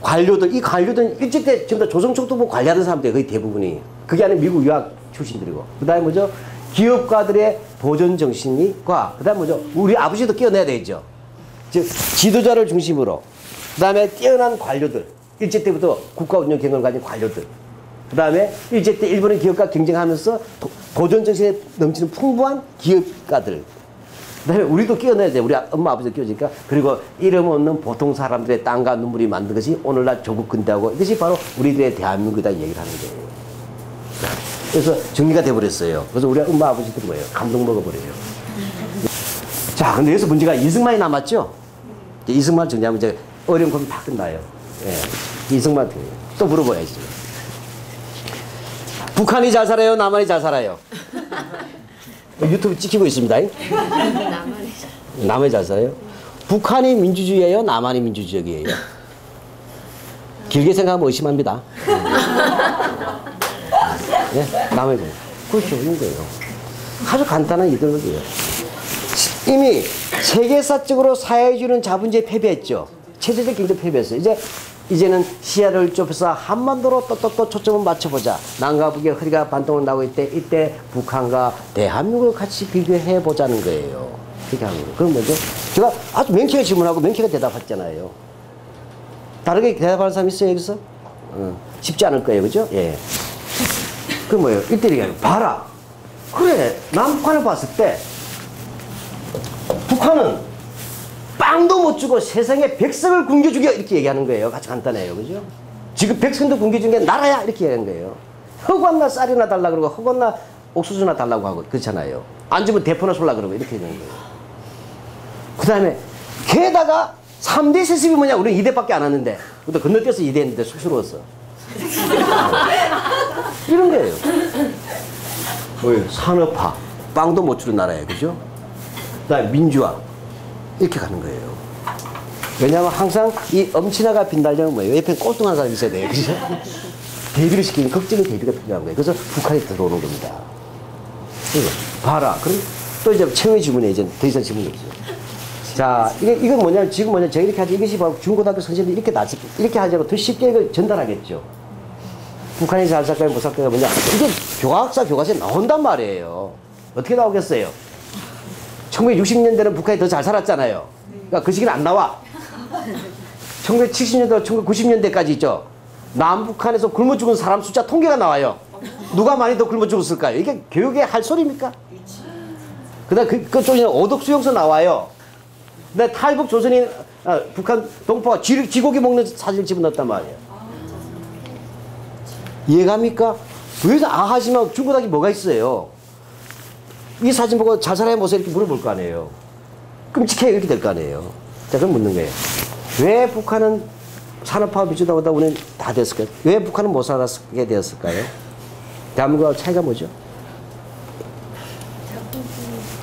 A: 관료들, 이 관료들은 일제 때 전부 다 조선총독부 관리하던 사람들 거의 대부분이. 그게 아니라 미국 유학 출신들이고. 그 다음에 뭐죠? 기업가들의 도전 정신과 그 다음에 뭐죠? 우리 아버지도 끼워내야 되죠. 즉, 지도자를 중심으로. 그 다음에 뛰어난 관료들. 일제 때부터 국가 운영 경험을 가진 관료들. 그 다음에 일제 때 일본의 기업과 경쟁하면서 도전 정신에 넘치는 풍부한 기업가들. 그 다음에 우리도 끼워내야 돼. 우리 엄마 아버지도 끼워지니까. 그리고 이름 없는 보통 사람들의 땀과 눈물이 만든 것이 오늘날 조국 근대하고 이것이 바로 우리들의 대한민국이다 얘기를 하는 거예요. 그래서 정리가 돼버렸어요. 그래서 우리 엄마 아버지들 뭐예요? 감동 먹어버려요. 자, 근데 여기서 문제가 이승만이 남았죠? 이승만 정리하면 이제 어려운 고민 다 끝나요. 예. 이승만 또 물어봐야지. 북한이 잘 살아요? 남한이 잘 살아요? 유튜브 찍히고 있습니다. 남한이 잘 살아요? 북한이 민주주의예요? 남한이 민주주의예요? 길게 생각하면 의심합니다. 네? 남한이 잘 그렇죠. 이런 거예요. 아주 간단한 이데올로기예요. 이미 세계사적으로 사회주의는 자본주의에 패배했죠. 체제적 경제 패배했어요. 이제는 시야를 좁혀서 한반도로 또 초점을 맞춰보자. 남과 북의 허리가 반동을 나고 이때 북한과 대한민국을 같이 비교해 보자는 거예요. 그렇게 하는 거예요. 그럼 뭐죠? 제가 아주 명쾌하게 질문하고 명쾌하게 대답했잖아요. 다르게 대답하는 사람 있어요, 여기서? 쉽지 않을 거예요, 그죠? 예. 그럼 뭐예요? 이때 얘기해요. 봐라. 그래, 남북한을 봤을 때 북한은 빵도 못 주고 세상에 백성을 굶겨 죽여 이렇게 얘기하는 거예요. 아주 간단해요. 그죠? 지금 백성도 굶기 중에 나라야 이렇게 하는 거예요. 허구한나 쌀이나 달라 그러고 허구한나 옥수수나 달라고 하고 그렇잖아요. 안 주면 대포나 쏠라 그러고 이렇게 되는 거예요. 그 다음에 게다가 3대 세습이 뭐냐. 우리는 2대밖에 안 하는데 또 건너뛰어서 2대 했는데 쑥스러웠어. 이런 거예요. 뭐예요? 산업화, 빵도 못 주는 나라예요. 그죠? 그 다음에 민주화 이렇게 가는 거예요. 왜냐하면 항상 이 엄친아가 빈달려면 뭐예요? 옆에 꼴뚱한 사람이 있어야 돼요. 그죠? 대비를 시키는 걱정의 대비가 필요한 거예요. 그래서 북한이 들어오는 겁니다. 이거 봐라. 그럼 또 이제 최후의 질문에 이제 더 이상 질문이 없어요. 자, 이건 뭐냐면 지금 뭐냐. 제가 이렇게 하지. 이것이 바로 중고등학교 선생님들이 이렇게 하자고 더 쉽게 이걸 전달하겠죠. 북한이 잘 살까요? 못 살까요? 뭐냐. 이게 교과학사 교과서에 나온단 말이에요. 어떻게 나오겠어요? 1960년대는 북한이 더 잘 살았잖아요. 그러니까 그 시기는 안 나와. 1970년대, 1990년대까지 있죠. 남북한에서 굶어 죽은 사람 숫자 통계가 나와요. 누가 많이 더 굶어 죽었을까요? 이게 교육에 할 소리입니까? 그 다음 그쪽에 오독 수용소 나와요. 근데 탈북 조선인, 북한 동포가 쥐고기 먹는 사진을 집어넣었단 말이에요. 이해갑니까? 왜 아하지만 중고등학교 뭐가 있어요? 이 사진 보고 잘 살아야 못해 이렇게 물어볼 거 아니에요. 끔찍해 이렇게 될 거 아니에요. 자, 그럼 묻는 거예요. 왜 북한은 산업화가 미주다보다 우리는 다 됐을까요? 왜 북한은 못 살았게 되었을까요? 대한민국하고 차이가 뭐죠?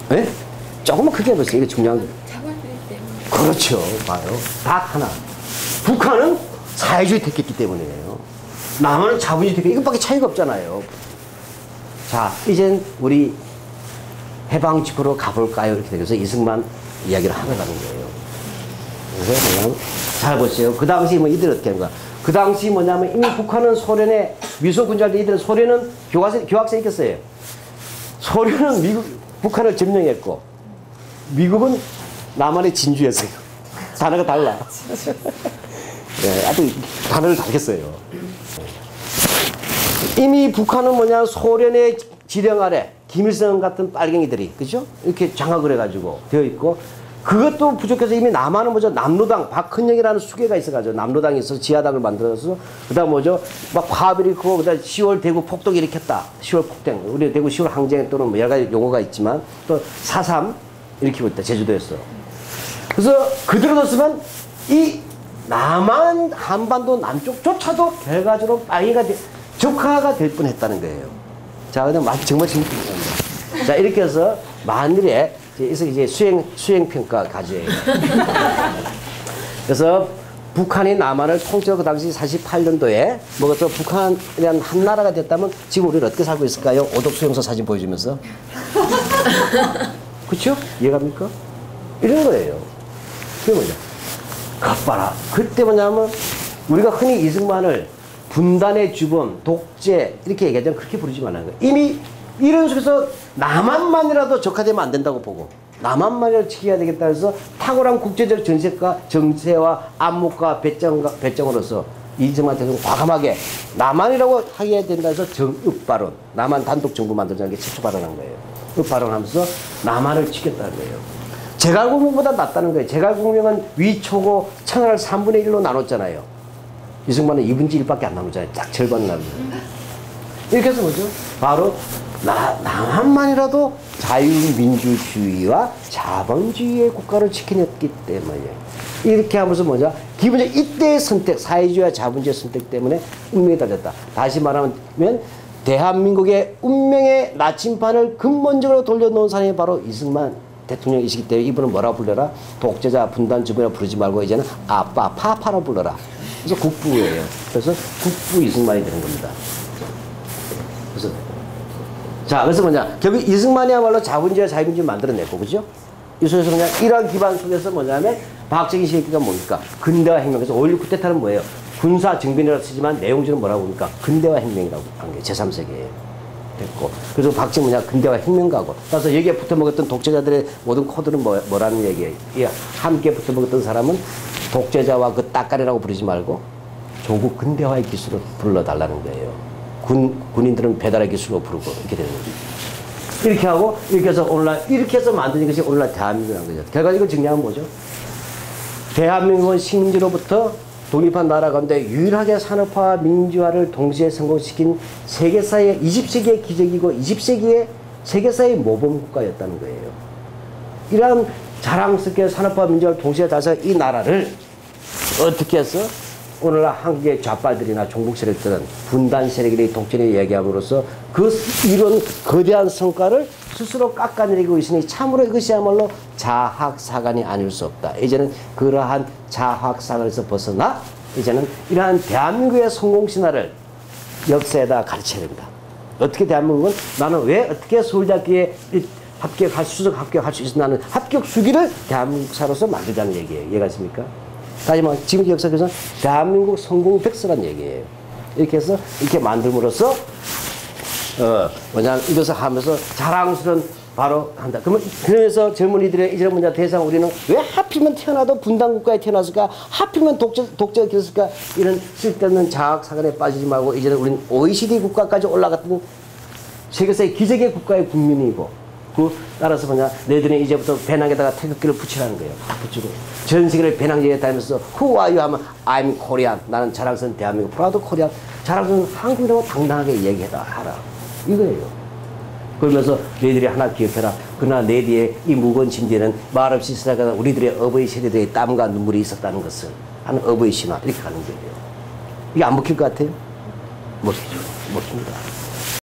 A: 네? 조금만 크게 해보세요. 이게 중요한 거예요. 그렇죠. 봐요. 다 하나. 북한은 사회주의 택했기 때문이에요. 남한은 자본주의 택했기 때문에 이것밖에 차이가 없잖아요. 자, 이젠 우리 해방집으로 가볼까요? 이렇게 되면서 이승만 이야기를 하러 가는 거예요. 그래서 뭐냐면, 잘 보세요. 그 당시 뭐 이들이 어떻게 하는 거야? 그 당시 뭐냐면 이미 북한은 소련의 미소군주할 이들은 소련은 교학생이 있겠어요. 소련은 북한을 점령했고, 미국은 남한의 진주였어요. 단어가 달라. 네, 아주 단어를 달겠어요. 이미 북한은 뭐냐, 소련의 지령 아래 김일성 같은 빨갱이들이, 그죠? 이렇게 장악을 해가지고 되어 있고, 그것도 부족해서 이미 남한은 뭐죠? 남로당, 박헌영이라는 수괴가 있어가지고, 남로당이 있어서 지하당을 만들어서, 그 다음 뭐죠? 막 화합 일으키고, 그 다음 10월 대구 폭동 일으켰다. 10월 폭동. 우리 대구 10월 항쟁 또는 뭐 여러 가지 용어가 있지만, 또 4.3 일으키고 있다. 제주도에서. 그래서 그대로 뒀으면 이 남한 한반도 남쪽조차도 결과적으로 적화가 될 뻔했다는 거예요. 자, 그냥 정말 재밌습니다. 자, 이렇게 해서 만일에 이제 수행평가 가져요. 그래서 북한이 남한을 통째로 그 당시 48년도에 먹어서 북한이라는 한 나라가 됐다면 지금 우리는 어떻게 살고 있을까요? 오독수용소 사진 보여주면서. 그렇죠? 이해갑니까? 이런 거예요. 그게 뭐냐? 겉봐라. 그때 뭐냐면 우리가 흔히 이승만을 분단의 주범, 독재 이렇게 얘기하자면 그렇게 부르지 말라는 거예요. 이미 이런 속에서 남한만이라도 적화되면 안 된다고 보고 남한만이라도 지켜야 되겠다 해서 탁월한 국제적 정세와 안목과 배짱으로서 이승만 대통령은 과감하게 남한이라고 하게 된다 해서 정읍발언, 남한 단독 정부 만들자는 게 최초 발언한 거예요. 읍발언하면서 남한을 지켰다는 거예요. 제갈공명보다 낫다는 거예요. 제갈공명은 위초고 천하를 3분의 1로 나눴잖아요. 이승만은 2분의 1밖에 안 나누잖아요. 딱 절반을 나누죠. 이렇게 해서 뭐죠? 바로 남한만이라도 자유민주주의와 자본주의의 국가를 지켜냈기 때문에 이렇게 하면서 뭐냐? 기본적으로 이때의 선택, 사회주의와 자본주의의 선택 때문에 운명이 달렸다. 다시 말하면 대한민국의 운명의 나침반을 근본적으로 돌려놓은 사람이 바로 이승만 대통령이시기 때문에 이분은 뭐라고 불러라? 독재자 분단주범이라고 부르지 말고 이제는 아빠, 파파라고 불러라. 그래서 국부예요. 그래서 국부 이승만이 되는 겁니다. 그래서 뭐냐? 결국 이승만이야말로 자본주의와 자유민주를 만들어냈고, 그죠? 이 속에서 그냥 이러한 기반 속에서 뭐냐면 박정희 시기가 뭡니까? 근대화 혁명. 그래서 5.16 쿠데타는 뭐예요? 군사 정변이라고 쓰지만 내용적으로 뭐라고 합니까? 근대화 혁명이라고 한 게 제3세기예요. 됐고. 그래서 박정희 뭐냐? 근대화 혁명가고. 따라서 여기에 붙어먹었던 독재자들의 모든 코드는 뭐라는 얘기예요? 함께 붙어먹었던 사람은 독재자와 그 따까리라고 부르지 말고 조국 근대화의 기술로 불러달라는 거예요. 군인들은 배달의 기술로 부르고 이렇게 되는 거죠. 이렇게 하고 이렇게 해서 오늘날 이렇게 해서 만드는 것이 오늘날 대한민국이라는 거죠. 결과적으로 정리하면 뭐죠? 대한민국은 식민지로부터 독립한 나라 가운데 유일하게 산업화와 민주화를 동시에 성공시킨 세계사의 20세기의 기적이고 20세기의 세계사의 모범국가였다는 거예요. 이러한 자랑스럽게 산업화 민주화를 동시에 달성한 이 나라를 어떻게 해서 오늘날 한국의 좌빨들이나 종북 세력들은 분단 세력들이 독재를 얘기함으로써 그 이런 거대한 성과를 스스로 깎아내리고 있으니 참으로 이것이야말로 자학사관이 아닐 수 없다. 이제는 그러한 자학사관에서 벗어나 이제는 이러한 대한민국의 성공신화를 역사에다 가르쳐야 됩니다. 어떻게 대한민국은 나는 왜 어떻게 서울대학교에 수석 합격할 수 있어 나는 합격 수기를 대한민국사로서 만들자는 얘기예요. 이해가십니까? 다시 말해 지금 역사에서는 대한민국 성공 백서란 얘기예요. 이렇게 해서 이렇게 만듦으로써 이것을 하면서 자랑스러운 바로 한다. 그러면서 젊은이들의 이런 문제 대상 우리는 왜 하필이면 태어나도 분단국가에 태어났을까? 하필이면 독재가 겼을까? 이런 쓸데없는 자학사관에 빠지지 말고 이제는 우리는 OECD 국가까지 올라갔던 세계사의 기적의 국가의 국민이고 따라서 너희들은 이제부터 배낭에다가 태극기를 붙이라는 거예요. 붙이고 전 세계를 배낭여행에 다니면서 Who are you? 하면 I'm Korean. 나는 자랑스러운 대한민국 프라우드 코리안. 자랑스러운 한국이라고 당당하게 얘기하라. 이거예요. 그러면서 너희들이 하나 기억해라. 그러나 내 뒤에 이 무거운 짐 뒤에는 말없이 쓰다가 우리들의 어버이 세대들의 땀과 눈물이 있었다는 것을 하는 어버이 신화 이렇게 가는 거예요. 이게 안 먹힐 것 같아요? 먹히죠. 먹힙니다.